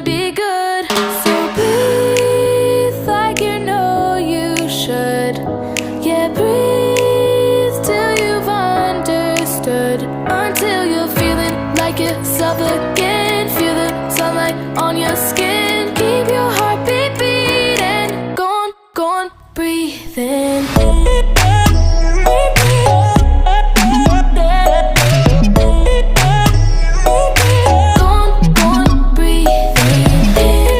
be good. So breathe like you know you should. Yeah, breathe till you've understood. Until you're feeling like yourself again. Feel the sunlight on your skin. Keep your heartbeat beating. Go on, breathe in.